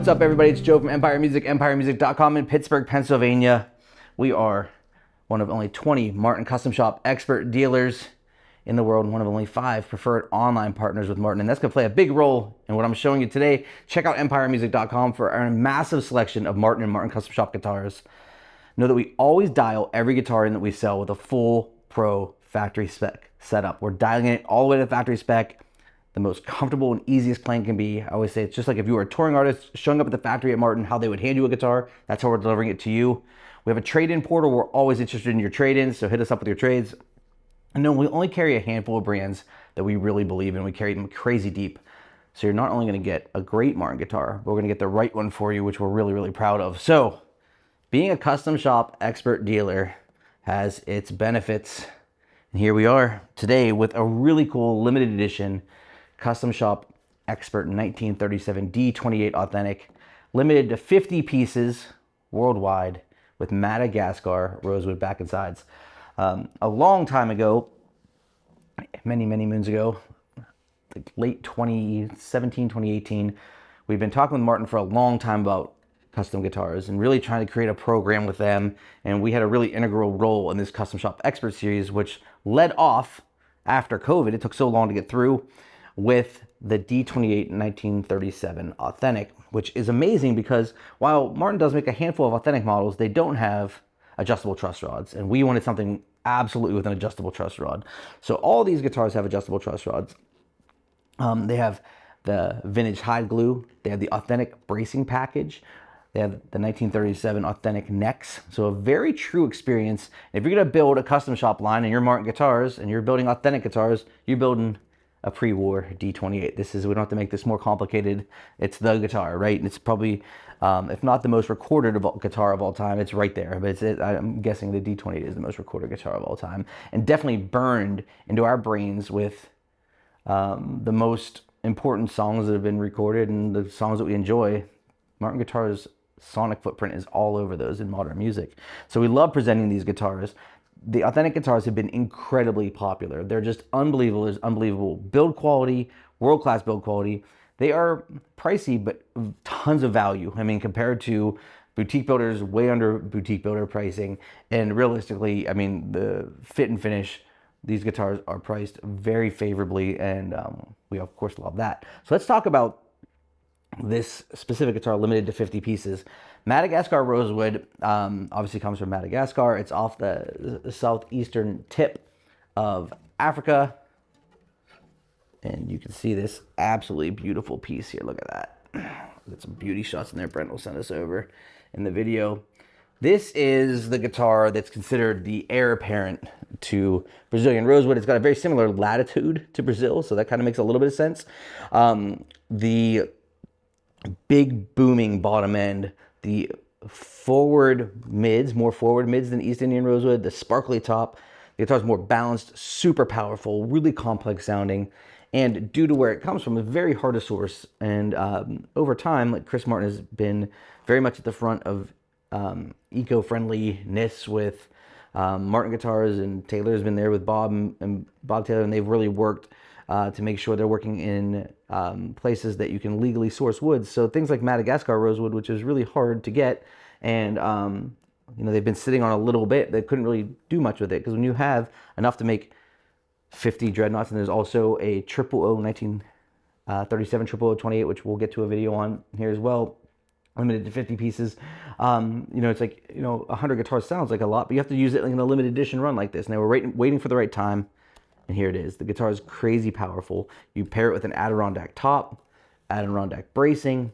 What's up, everybody? It's Joe from Empire Music, empiremusic.com in Pittsburgh, Pennsylvania. We are one of only 20 Martin Custom Shop expert dealers in the world, and one of only 5 preferred online partners with Martin, and that's going to play a big role in what I'm showing you today. Check out empiremusic.com for our massive selection of Martin and Martin Custom Shop guitars. Know that we always dial every guitar in that we sell with a full pro factory spec setup. We're dialing it all the way to the factory spec, the most comfortable and easiest playing can be. I always say it's just like if you were a touring artist showing up at the factory at Martin, how they would hand you a guitar, that's how we're delivering it to you. We have a trade-in portal. We're always interested in your trade-ins, so hit us up with your trades. And no, we only carry a handful of brands that we really believe in. We carry them crazy deep. So you're not only going to get a great Martin guitar, but we're going to get the right one for you, which we're really, really proud of. So being a custom shop expert dealer has its benefits. And here we are today with a really cool limited edition Custom Shop Expert 1937 D-28 Authentic, limited to 50 pieces worldwide with Madagascar Rosewood back and sides. A long time ago, many moons ago, like late 2017, 2018, we've been talking with Martin for a long time about custom guitars and really trying to create a program with them. And we had a really integral role in this Custom Shop Expert series, which led off after COVID. It took so long to get through, with the D-28 1937 Authentic, which is amazing because while Martin does make a handful of authentic models, they don't have adjustable truss rods, and we wanted something absolutely with an adjustable truss rod. So all these guitars have adjustable truss rods. They have the vintage hide glue, they have the authentic bracing package, they have the 1937 authentic necks. So a very true experience. If you're gonna build a custom shop line and you're Martin guitars and you're building authentic guitars, you're building a pre-war D-28. We don't have to make this more complicated. It's the guitar, right? And it's probably, if not the most recorded guitar of all time, it's right there. But I'm guessing the D-28 is the most recorded guitar of all time, and definitely burned into our brains with the most important songs that have been recorded and the songs that we enjoy. Martin guitars' sonic footprint is all over those in modern music. So we love presenting these guitars. The authentic guitars have been incredibly popular. They're just unbelievable. There's unbelievable build quality, world-class build quality. They are pricey, but tons of value. I mean, compared to boutique builders, way under boutique builder pricing. And realistically, I mean, the fit and finish, these guitars are priced very favorably, and we of course love that. So let's talk about this specific guitar, limited to 50 pieces. Madagascar Rosewood obviously comes from Madagascar. It's off the southeastern tip of Africa. And you can see this absolutely beautiful piece here. Look at that. Got some beauty shots in there. Brent will send us over in the video. This is the guitar that's considered the heir apparent to Brazilian Rosewood. It's got a very similar latitude to Brazil, so that kind of makes a little bit of sense. The big booming bottom end, the forward mids, more forward mids than East Indian Rosewood, the sparkly top. The guitar's more balanced, super powerful, really complex sounding, and due to where it comes from, it's very hard to source. And over time, like Chris Martin has been very much at the front of eco-friendliness with Martin guitars, and Taylor's been there with Bob and Bob Taylor, and they've really worked to make sure they're working in places that you can legally source woods. So things like Madagascar Rosewood, which is really hard to get, and you know, they've been sitting on a little bit. They couldn't really do much with it, because when you have enough to make 50 dreadnoughts, and there's also a 1937 0028, which we'll get to a video on here as well, limited to 50 pieces. You know, it's like, you know, 100 guitars sounds like a lot, but you have to use it like in a limited edition run like this. And they were waiting for the right time. And here it is. The guitar is crazy powerful. You pair it with an Adirondack top, Adirondack bracing,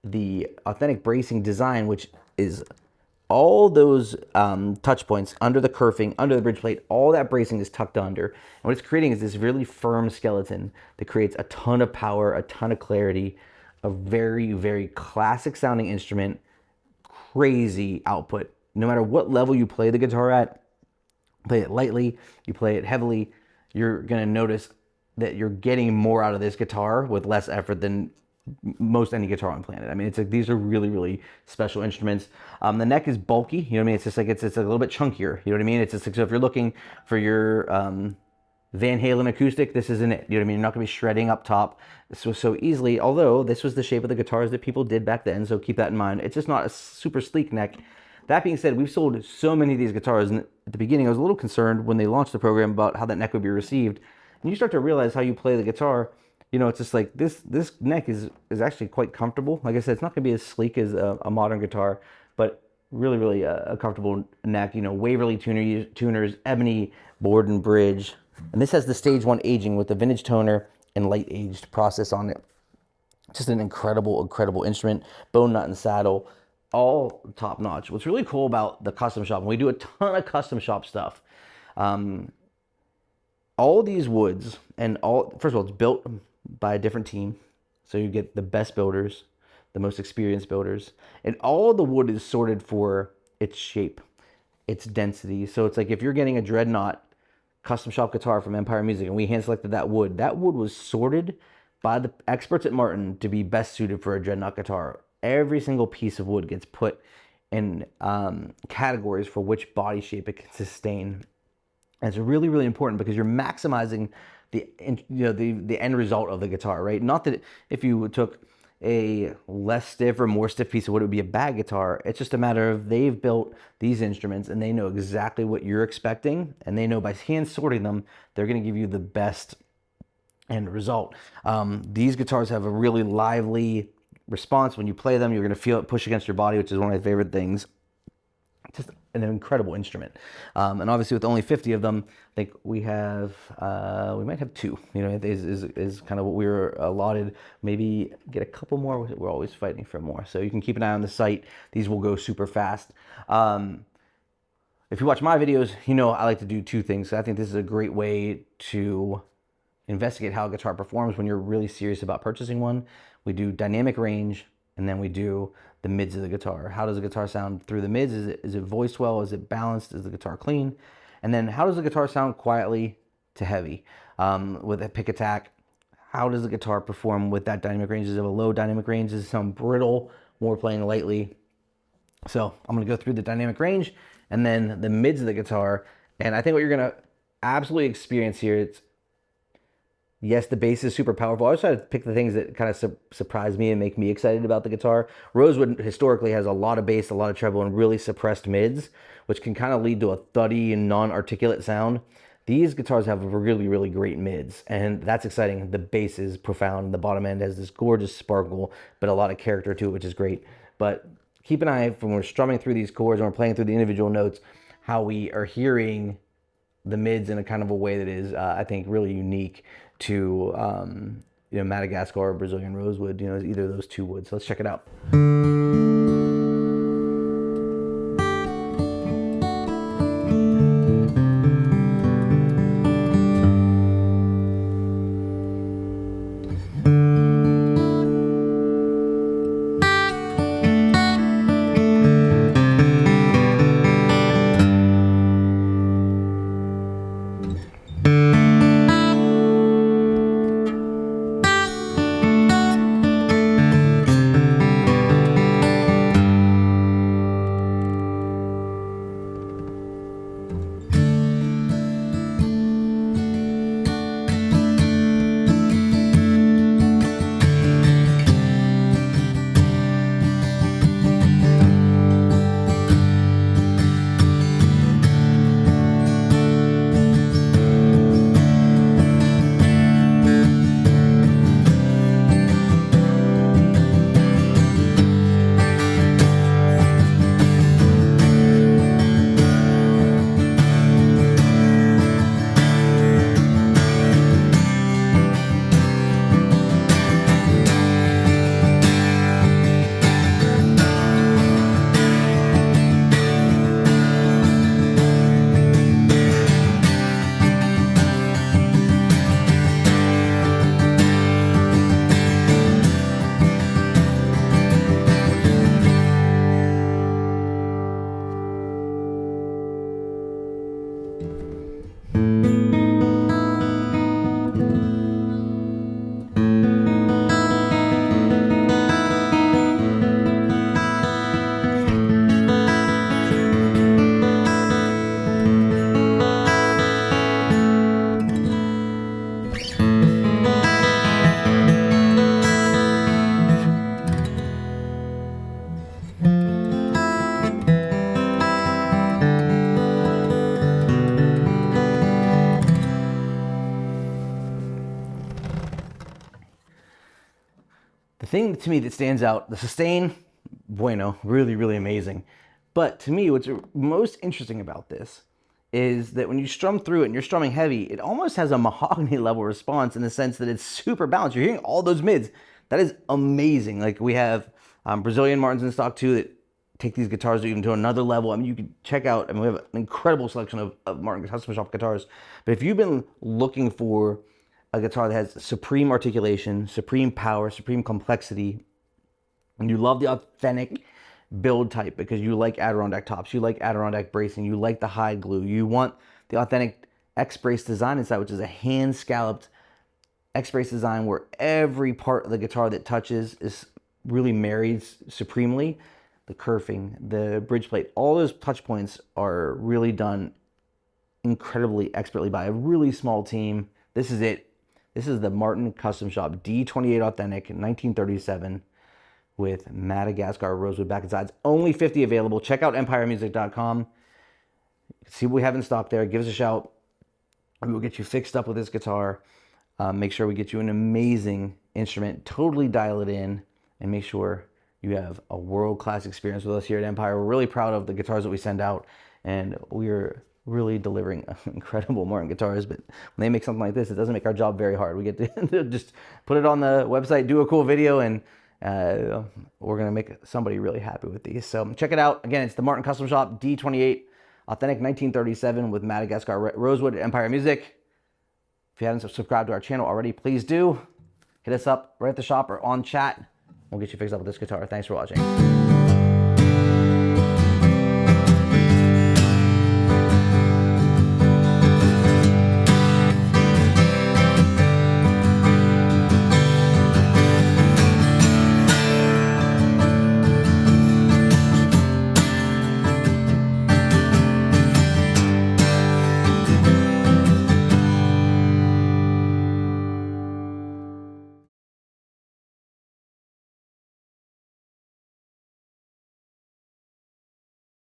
the authentic bracing design, which is all those touch points under the kerfing, under the bridge plate, all that bracing is tucked under. And what it's creating is this really firm skeleton that creates a ton of power, a ton of clarity, a very classic sounding instrument, crazy output. No matter what level you play the guitar at, play it lightly, you play it heavily, you're gonna notice that you're getting more out of this guitar with less effort than most any guitar on the planet. I mean, it's like, these are really special instruments. The neck is bulky, you know what I mean? It's just like, it's a little bit chunkier, you know what I mean? It's just like, so if you're looking for your Van Halen acoustic, this isn't it. You know what I mean? You're not gonna be shredding up top so easily, although this was the shape of the guitars that people did back then, so keep that in mind. It's just not a super sleek neck. That being said, we've sold so many of these guitars, and at the beginning I was a little concerned when they launched the program about how that neck would be received. And you start to realize how you play the guitar, you know, it's just like this neck is actually quite comfortable. Like I said, it's not gonna be as sleek as a modern guitar, but really a comfortable neck. You know, Waverly tuners, ebony board and bridge. And this has the stage 1 aging with the vintage toner and light aged process on it. Just an incredible instrument. Bone nut and saddle, all top notch. What's really cool about the custom shop, and we do a ton of custom shop stuff. All these woods and first of all, it's built by a different team. So you get the best builders, the most experienced builders, and all the wood is sorted for its shape, its density. So it's like if you're getting a dreadnought custom shop guitar from Empire Music and we hand selected that wood was sorted by the experts at Martin to be best suited for a dreadnought guitar. Every single piece of wood gets put in categories for which body shape it can sustain. And it's really important because you're maximizing the end result of the guitar, right? Not that if you took a less stiff or more stiff piece of wood, it would be a bad guitar. It's just a matter of they've built these instruments and they know exactly what you're expecting, and they know by hand sorting them, they're going to give you the best end result. These guitars have a really lively response. When you play them, you're going to feel it push against your body, which is one of my favorite things. Just an incredible instrument. And obviously with only 50 of them, I think we might have 2, you know, is kind of what we were allotted. Maybe get a couple more. We're always fighting for more. So you can keep an eye on the site. These will go super fast. If you watch my videos, you know I like to do 2 things. So I think this is a great way to investigate how a guitar performs when you're really serious about purchasing one. We do dynamic range, and then we do the mids of the guitar. How does the guitar sound through the mids? Is it voiced well? Is it balanced? Is the guitar clean? And then how does the guitar sound quietly to heavy? With a pick attack, how does the guitar perform with that dynamic range? Does it have a low dynamic range? Does it sound brittle, more playing lightly? So I'm gonna go through the dynamic range and then the mids of the guitar. And I think what you're gonna absolutely experience here, it's, yes, the bass is super powerful. I always try to pick the things that kind of surprise me and make me excited about the guitar. Rosewood historically has a lot of bass, a lot of treble, and really suppressed mids, which can kind of lead to a thuddy and non-articulate sound. These guitars have really great mids, and that's exciting. The bass is profound. The bottom end has this gorgeous sparkle, but a lot of character to it, which is great. But keep an eye when we're strumming through these chords and we're playing through the individual notes, how we are hearing the mids in a kind of a way that is, I think, really unique to you know, Madagascar or Brazilian rosewood, you know, either of those 2 woods. So let's check it out. thing to me that stands out, the sustain, bueno, really, really amazing. But to me, what's most interesting about this is that when you strum through it and you're strumming heavy, it almost has a mahogany level response in the sense that it's super balanced. You're hearing all those mids. That is amazing. Like we have Brazilian Martins in stock too that take these guitars even to another level. I mean, you can check out, I mean, we have an incredible selection of Martin Custom Shop guitars. But if you've been looking for a guitar that has supreme articulation, supreme power, supreme complexity, and you love the authentic build type because you like Adirondack tops, you like Adirondack bracing, you like the hide glue, you want the authentic X-brace design inside, which is a hand scalloped X-brace design where every part of the guitar that touches is really married supremely. The kerfing, the bridge plate, all those touch points are really done incredibly expertly by a really small team. This is it. This is the Martin Custom Shop D-28 Authentic 1937 with Madagascar Rosewood back and sides. Only 50 available. Check out empiremusic.com. See what we have in stock there. Give us a shout. We will get you fixed up with this guitar. Make sure we get you an amazing instrument. Totally dial it in and make sure you have a world-class experience with us here at Empire. We're really proud of the guitars that we send out, and we're really delivering incredible Martin guitars. But when they make something like this, it doesn't make our job very hard. We get to just put it on the website, do a cool video, and we're going to make somebody really happy with these. So check it out. Again, it's the Martin Custom Shop D-28 Authentic 1937 with Madagascar Rosewood at Empire Music. If you haven't subscribed to our channel already, please do. Hit us up right at the shop or on chat. We'll get you fixed up with this guitar. Thanks for watching.